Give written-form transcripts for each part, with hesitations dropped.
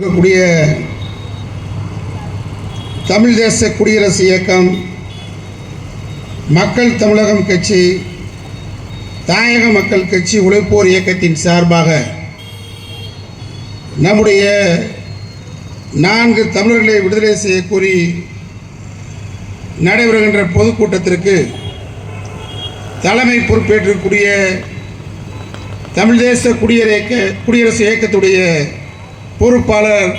இருக்கக்கூடிய தமிழ் தேச குடியரசு இயக்கம், மக்கள் தமிழகம் கட்சி, தாயக மக்கள் கட்சி, உழைப்போர் இயக்கத்தின் சார்பாக நம்முடைய 4 தமிழர்களை விடுதலை செய்ய கோரி நடைபெறுகின்ற பொதுக்கூட்டத்திற்கு தலைமை பொறுப்பேற்றக்கூடிய தமிழ் தேச குடியரசு இயக்கத்துடைய பொறுப்பாளர்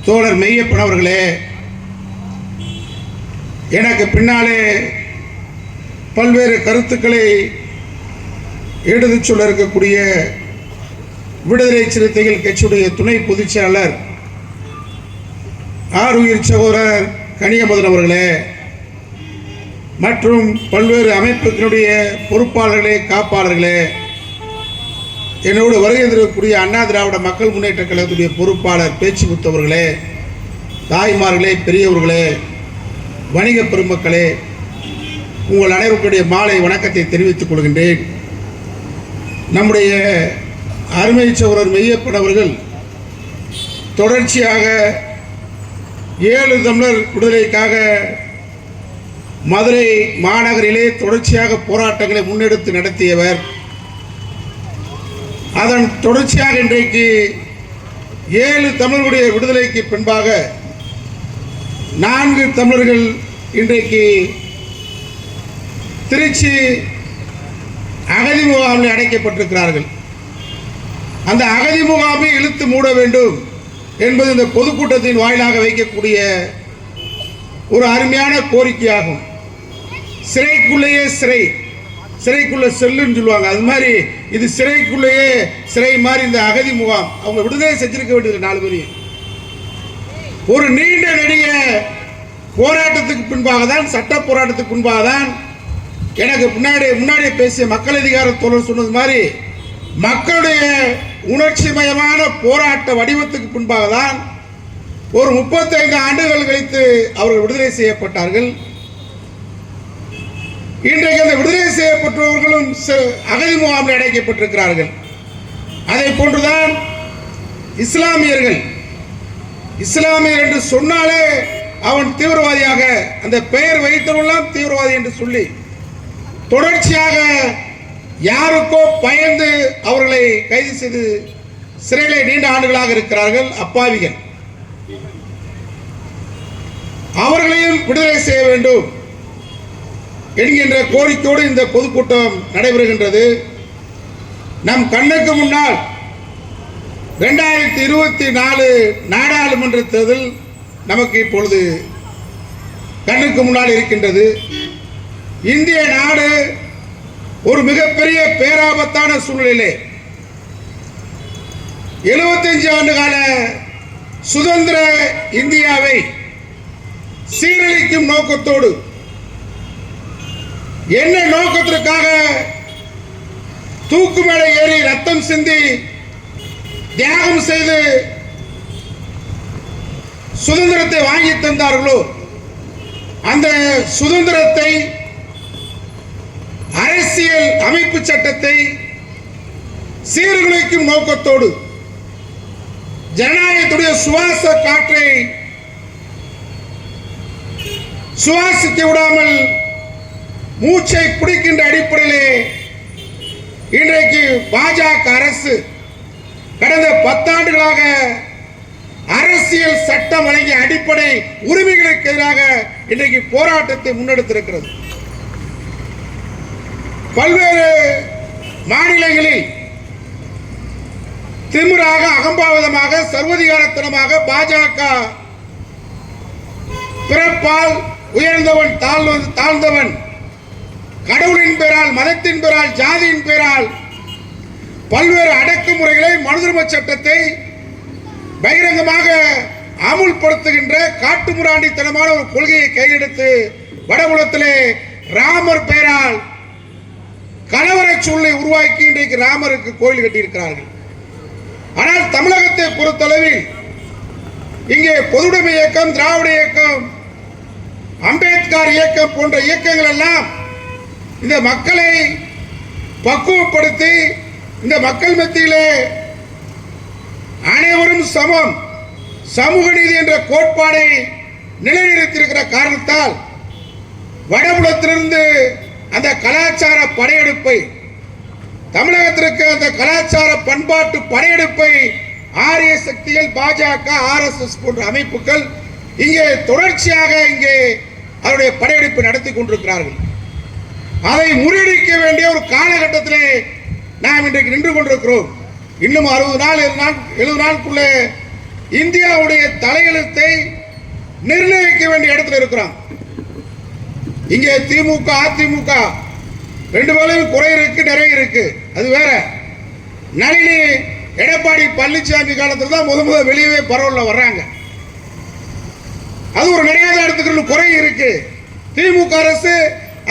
தோழர் மெய்யப்பன் அவர்களே, எனக்கு பின்னாலே பல்வேறு கருத்துக்களை எடுத்துச் சொல்ல இருக்கக்கூடிய விடுதலை சிறுத்தைகள் கட்சியுடைய துணை பொதுச் செயலாளர் ஆருயிர் சகோதரர் கனியமுதன் அவர்களே, மற்றும் பல்வேறு அமைப்புகளுடைய பொறுப்பாளர்களே, காப்பாளர்களே, என்னோடு வருகை தரக்கூடிய அண்ணா திராவிட மக்கள் முன்னேற்ற கழகத்துடைய பொறுப்பாளர் பேச்சு முத்தவர்களே, தாய்மார்களே, பெரியவர்களே, வணிக பெருமக்களே, உங்கள் அனைவருடைய மாலை வணக்கத்தை தெரிவித்துக் கொள்கின்றேன். நம்முடைய அருமை சகோதரர் மெய்யப்பன் அவர்கள் தொடர்ச்சியாக 7 தமிழர் விடுதலைக்காக மதுரை மாநகரிலே தொடர்ச்சியாக போராட்டங்களை முன்னெடுத்து நடத்தியவர். அதன் தொடர்ச்சியாக இன்றைக்கு 7 தமிழர்களுடைய விடுதலைக்கு பின்பாக 4 தமிழர்கள் இன்றைக்கு திருச்சி அகதி முகாமில் அடைக்கப்பட்டிருக்கிறார்கள். அந்த அகதி முகாமை இழுத்து மூட வேண்டும் என்பது இந்த பொதுக்கூட்டத்தின் வாயிலாக வைக்கக்கூடிய ஒரு அருமையான கோரிக்கையாகும். சிறைக்குள்ளேயே சிறைக்குள்ள செல்லுன்னு சொல்லுவாங்க, அது மாதிரி இது சிறைக்குள்ளேயே சிறை மாதிரி இந்த அகதி முகாம். அவங்க விடுதலை செஞ்சிருக்க வேண்டியது 4 பேரையும். ஒரு நீண்ட நெடிய போராட்டத்துக்கு பின்பாக தான், சட்ட போராட்டத்துக்கு பின்பாக தான், எனக்கு முன்னாடி பேசிய மக்கள் அதிகார தோழர் சொன்னது மாதிரி மக்களுடைய உணர்ச்சி மயமான போராட்ட வடிவத்துக்கு பின்பாக தான் ஒரு 35 ஆண்டுகள் கழித்து அவர்கள் விடுதலை செய்யப்பட்டார்கள். இன்றைக்கு அந்த விடுதலை செய்யப்பட்டவர்களும் அகதி முகாமில் அடைக்கப்பட்டிருக்கிறார்கள். அதை போன்றுதான் இஸ்லாமியர் என்று சொன்னாலே அவன் தீவிரவாதியாக, அந்த பெயர் வைத்தவெல்லாம் தீவிரவாதி என்று சொல்லி தொடர்ச்சியாக யாருக்கோ பயந்து அவர்களை கைது செய்து சிறையிலே நீண்ட ஆண்டுகளாக இருக்கிறார்கள். அப்பாவிகள், அவர்களையும் விடுதலை செய்ய வேண்டும் என்கின்ற கோரிக்கையோடு இந்த பொதுக்கூட்டம் நடைபெறுகின்றது. நம் கண்ணுக்கு முன்னால் 2024 நாடாளுமன்ற தேர்தல் நமக்கு இப்பொழுது கண்ணுக்கு முன்னால் இருக்கின்றது. இந்திய நாடு ஒரு மிகப்பெரிய பேராபத்தான சூழ்நிலையிலே 75 ஆண்டு கால சுதந்திர இந்தியாவை சீரழிக்கும் நோக்கத்தோடு, என்ன நோக்கத்திற்காக தூக்கு மேடை ஏறி ரத்தம் சிந்தி தியாகம் செய்து சுதந்திரத்தை வாங்கி தந்தார்களோ, அந்த சுதந்திரத்தை, அரசியல் அமைப்பு சட்டத்தை சீர்குலைக்கும் நோக்கத்தோடு ஜனநாயகத்துடைய சுவாச காற்றை சுவாசிக்க விடாமல் மூச்சை பிடிக்கின்ற அடிப்படையிலே இன்றைக்கு பாஜக அரசு கடந்த 10 ஆண்டுகளாக அரசியல் சட்டம் வழங்கிய அடிப்படை உரிமைகளுக்கு எதிராக இன்றைக்கு போராட்டத்தை முன்னெடுத்திருக்கிறது. பல்வேறு மாநிலங்களில் திமிராக, அகம்பாவிதமாக, சர்வதிகாரத்தனமாக பாஜக பிறப்பால் உயர்ந்தவன் தாழ்ந்தவன், கடவுளின் பெயரால், மதத்தின் பெயரால், ஜாதியின் பெயரால் பல்வேறு அடக்குமுறைகளை, மனுதர்ம சட்டத்தை பகிரங்கமாக அமுல்படுத்துகின்ற காட்டுமிராண்டித்தனமான ஒரு கொள்கையை கையெடுத்து வடபுலத்திலே ராமர் பெயரால் கலவர சூழலை உருவாக்கி இன்றைக்கு ராமருக்கு கோயில் கட்டியிருக்கிறார்கள். ஆனால் தமிழகத்தை பொறுத்தளவில் இங்கே பொதுவுடைமை இயக்கம், திராவிட இயக்கம், அம்பேத்கர் இயக்கம் போன்ற இயக்கங்கள் எல்லாம் இந்த மக்களை பக்குவப்படுத்தி இந்த மக்கள் மத்தியிலே அனைவரும் சமம், சமூக நீதி என்ற கோட்பாடை நிலைநிறுத்தியிருக்கிற காரணத்தால் வடபுலத்திலிருந்து அந்த கலாச்சார படையெடுப்பை, தமிழகத்திற்கு அந்த கலாச்சார பண்பாட்டு படையெடுப்பை ஆரிய சக்திகள், பாஜக, RSS போன்ற அமைப்புகள் இங்கே தொடர்ச்சியாக அவருடைய படையெடுப்பு நடத்தி கொண்டிருக்கிறார்கள். அதை முறியடிக்க வேண்டிய ஒரு காலகட்டத்திலே நாம் இன்றைக்கு நின்று கொண்டிருக்கிறோம். இன்னும் 60 நாள் 70 நாளுக்குள்ளே இந்தியாவுடைய தலையெழுத்தை நிர்ணயிக்க வேண்டிய இடத்துல இருக்கிறோம். இங்கே திமுக, அதிமுக ரெண்டு பேரும் குறை இருக்கு, நிறைய இருக்கு, அது வேற. நளினி, எடப்பாடி பழனிசாமி காலத்தில் தான் முத வெளியவே பரவல வர்றாங்க. அது ஒரு நிறைய இடத்துக்கு குறை இருக்கு. திமுக அரசு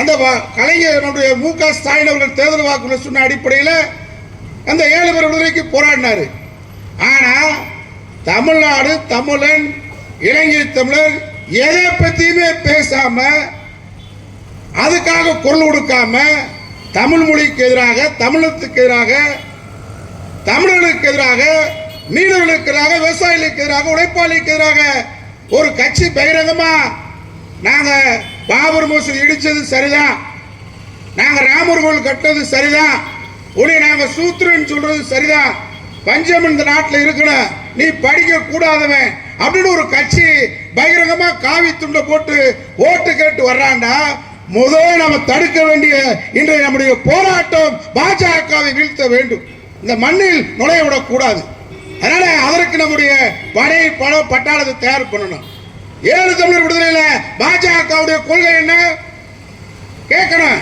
அந்த கலைஞருடைய MK ஸ்டாலின் அவர்கள் தேர்தல் வாக்குறுதி சொன்ன அடிப்படையில் அந்த 7 பேர் விடுதலைக்கு போராடினார். ஆனா தமிழ்நாடு, தமிழன், இலங்கை தமிழர் எதை பத்தியுமே பேசாம, அதுக்காக குரல் கொடுக்காம, தமிழ் மொழிக்கு எதிராக, தமிழத்துக்கு எதிராக, தமிழர்களுக்கு எதிராக, மீனவர்களுக்கு எதிராக, விவசாயிகளுக்கு எதிராக, உழைப்பாளிக்கு எதிராக ஒரு கட்சி பகிரங்கமா நாங்க பாபர் மசூதி இடிச்சது சரிதான், நாங்க ராமர் கோவில் கட்டது சரிதான், உன்னை நாங்க சூத்திரன் சொல்றது சரிதான், பஞ்சம் இந்த நாட்டில் இருக்கணும், நீ படிக்க கூடாதவன் அப்படின்னு ஒரு கட்சி பகிரங்கமா காவி துண்டை போட்டு ஓட்டு கேட்டு வர்றாண்டா, முதல் நம்ம தடுக்க வேண்டிய இன்றைய நம்முடைய போராட்டம் பாஜகவை வீழ்த்த வேண்டும். இந்த மண்ணில் நுழைய விடக்கூடாது. அதனால அதற்கு நம்முடைய பட்டாளத்தை தயார் பண்ணணும். 7 தமிழர் விடுதலையில பாஜகவுடைய கொள்கை என்ன கேட்கணும்.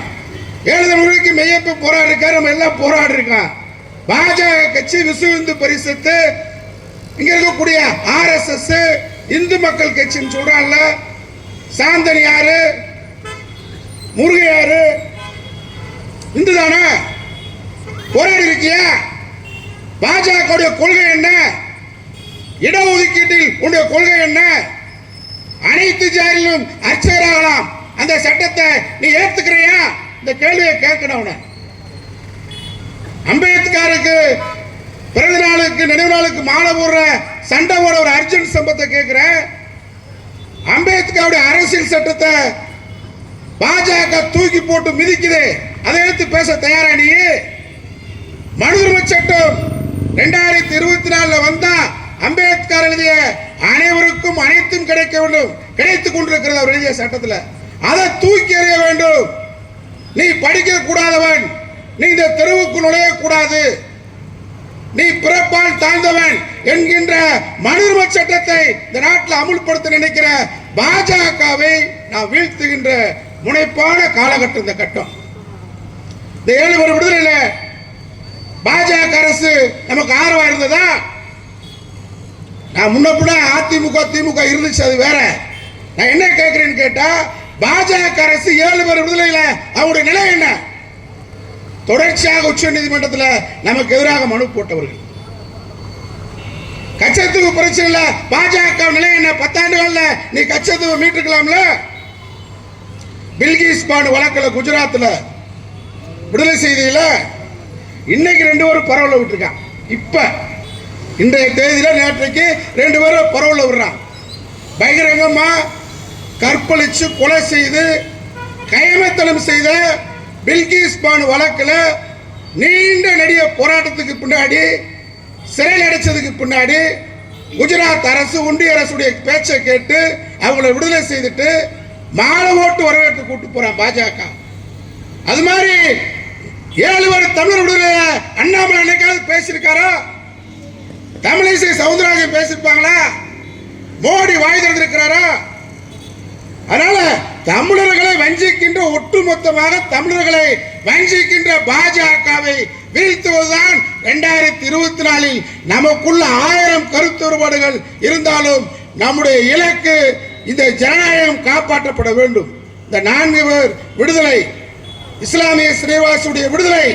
7 தமிழருக்கு மெய்யப்ப போராடி இருக்காரு, நம்ம எல்லாம் போராடி இருக்கோம். பாஜக கட்சி, விஸ்வ இந்து பரிஷத்து, இங்க இருக்கக்கூடிய RSS, இந்து மக்கள் கட்சின்னு சொல்றாங்கல்ல, சாந்தன் யாரு, முருகையாரு, இந்து தானே போராடி இருக்கிய. பாஜக கொள்கை என்ன? இடஒதுக்கீட்டில் உடைய கொள்கை என்ன? அனைத்து ஜாதியிலும் அர்ச்சகராகலாம், அந்த சட்டத்தை நீ ஏத்துக்கிறியா? இந்த கேள்வியை கேட்கணும். அம்பேத்கருக்கு பிறந்த நாளுக்கு, நினைவு நாளுக்கு மாலை போடுற சண்டை போட ஒரு அர்ஜுன் சம்பத்தை கேட்கிற. அம்பேத்கருடைய அரசியல் சட்டத்தை பாஜக தூக்கி போட்டு மிதிக்குது, அதை எடுத்து பேச தயாரா நீ? மனு உரிமை சட்டம் 2024 வந்தா அம்பேத்கர் எழுதிய அனைவருக்கும் அனைத்தும் கிடைக்க வேண்டும், கிடைத்துக் கொண்டிருக்கிறது அவர் எழுதிய சட்டத்தில். அதை தூக்கி எறிய வேண்டும். நீ படிக்க கூடாதவன், நீ இந்த தெருவுக்கு நுழைய கூடாது, நீ பிறப்பால் தாழ்ந்தவன் என்கின்ற மனு உரிமை சட்டத்தை இந்த நாட்டில் அமுல்படுத்த நினைக்கிற பாஜகவை நான் வீழ்த்துகின்ற முனைப்பான காலகட்டம் இந்த கட்டம். இந்த 7 பேர் விடுதலையில பாஜக அரசு நமக்கு ஆர்வம் இருந்ததா? நான் முன்னப்பட அதிமுக, திமுக இருந்துச்சு, அது வேற. நான் என்ன கேட்கிறேன்னு கேட்டா, பாஜக அரசு 7 பேர் விடுதலையில அவருடைய நிலை என்ன? தொடர்ச்சியாக உச்ச நீதிமன்றத்தில் நமக்கு எதிராக மனு போட்டவர்கள். கச்சத்தீவு பிரச்சனையில பாஜக நிலை என்ன? 10 ஆண்டுகள்ல நீ கச்சத்தீவை மீட்டுக்கலாம்ல. பில்கிஸ் பானு வழக்கில் குஜராத்தில் விடுதலை செய்தியில இன்னைக்கு 2 பேரும் பரவல விட்டுருக்கான். இப்ப இன்றைய தேதியில நேற்றைக்கு 2 பேரும் பரவல விடுறான். பகிரங்கமா கற்பழிச்சு கொலை செய்து கையமைத்தனம் செய்த பில்கிஸ் பானு வழக்கில் நீண்ட நெடிய போராட்டத்துக்கு பின்னாடி, சிறையில் அடைச்சதுக்கு பின்னாடி குஜராத் அரசு, ஒன்றிய அரசுடைய பேச்சை கேட்டு அவங்களை விடுதலை செய்துட்டு மாலை ஓட்டு வரவேற்று கூட்டு போறான் பாஜக. அது மாதிரி 7 பேர் தமிழர் விடுதலை அண்ணாமலை என்னைக்காவது பேசியிருக்காரா? தமிழிசை சவுந்தரராஜன் பேசியிருப்பாங்களா? மோடி வாய் திறந்திருக்கிறாரா? அதனால தமிழர்களை வஞ்சிக்கின்ற, ஒட்டுமொத்தமாக தமிழர்களை வஞ்சிக்கின்ற பாஜகவை வீழ்த்துவதுதான் 2024 நமக்குள்ள 1000 கருத்து வேறுபாடுகள் இருந்தாலும் நம்முடைய இலக்கு இந்த ஜனநாயகம் காப்பாற்றப்பட வேண்டும். இந்த 4 பேர் விடுதலை, இஸ்லாமிய சிறைவாசியுடைய விடுதலை,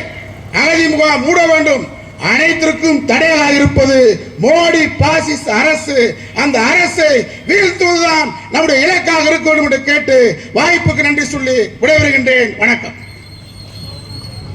அகதி முகாம் மூட வேண்டும். அனைத்திற்கும் தடையாக இருப்பது மோடி பாசிச அரசு. அந்த அரசை வீழ்த்துவதுதான் நம்முடைய இலக்காக இருக்க வேண்டும் என்று கேட்டு வாய்ப்புக்கு நன்றி சொல்லி விடைபெறுகின்றேன். வணக்கம்.